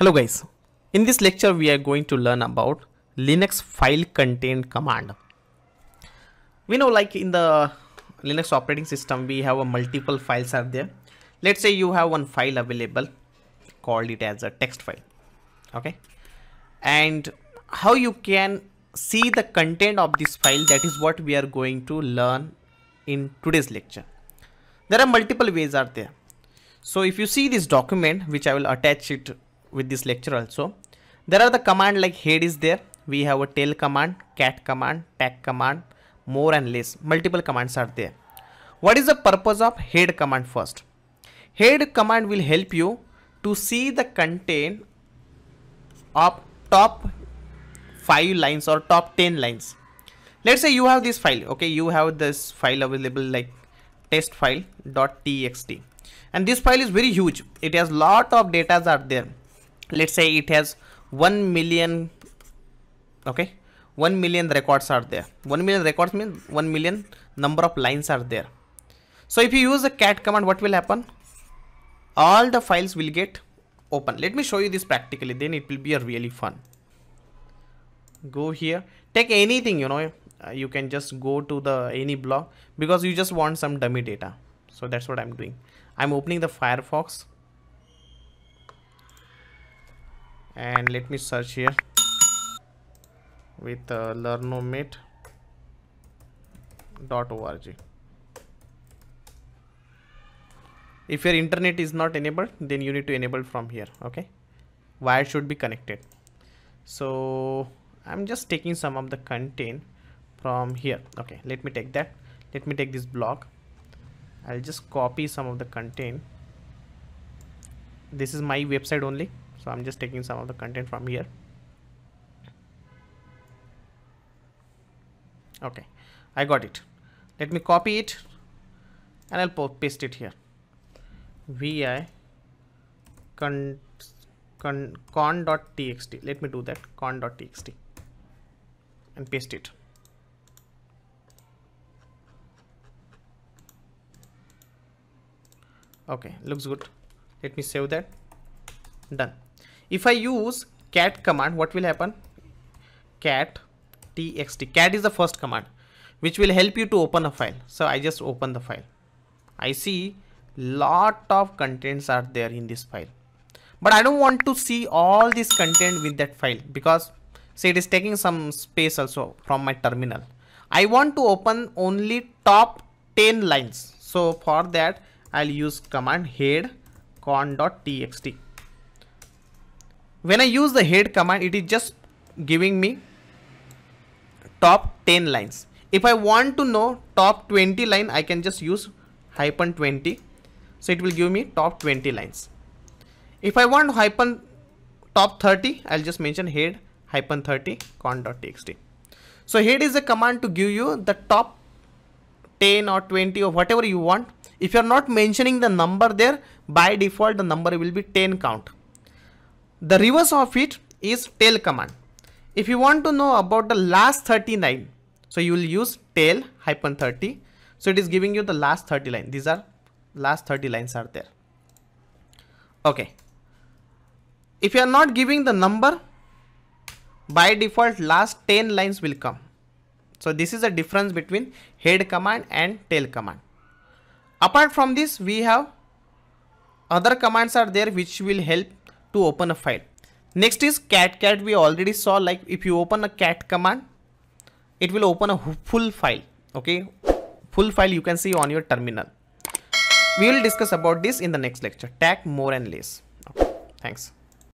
Hello guys, in this lecture we are going to learn about Linux file content command. We know like in the Linux operating system we have a multiple files are there. Let's say you have one file available, called it as a text file, okay, and how you can see the content of this file, that is what we are going to learn in today's lecture. There are multiple ways are there. So if you see this document, which I will attach it with this lecture also, there are the command like head is there, we have a tail command, cat command, tag command, more and less, multiple commands are there. What is the purpose of head command? First, head command will help you to see the content of top 5 lines or top 10 lines. Let's say you have this file, okay, you have this file available like test file.txt, and this file is very huge, it has lot of data are there. Let's say it has 1 million, okay, 1 million records are there. 1 million records means 1 million number of lines are there. So if you use the cat command, what will happen? All the files will get open. Let me show you this practically, then it will be a really fun. Go here, take anything, you know, you can just go to the any blog because you just want some dummy data. So that's what I'm doing. I'm opening the Firefox and let me search here with Learnomate.org. If your internet is not enabled, then you need to enable from here, okay. Wire should be connected. So I'm just taking some of the content from here, okay. Let me take that, let me take this blog, I'll just copy some of the content. This is my website only, so I'm just taking some of the content from here, okay. I got it. Let me copy it and I'll paste it here. vi con.txt. let me do that, con.txt, and paste it. Okay, looks good. Let me save that. Done. If I use cat command, what will happen? Cat txt. Cat is the first command which will help you to open a file. So I just open the file. I see lot of contents are there in this file, but I don't want to see all this content with that file because say it is taking some space also from my terminal. I want to open only top 10 lines. So for that I'll use command head con.txt. When I use the head command, it is just giving me top 10 lines. If I want to know top 20 line, I can just use -20. So it will give me top 20 lines. If I want top 30, I'll just mention head -30 con.txt. So head is a command to give you the top 10 or 20 or whatever you want. If you are not mentioning the number there, by default the number will be 10 count. The reverse of it is tail command. If you want to know about the last 39, so you will use tail -30. So it is giving you the last 30 lines. These are last 30 lines are there, okay. If you are not giving the number, by default last 10 lines will come. So this is the difference between head command and tail command. Apart from this, we have other commands are there which will help to open a file. Next is cat. Cat we already saw, like if you open a cat command, it will open a full file, okay. Full file you can see on your terminal. We will discuss about this in the next lecture. Tag more and less, okay. Thanks.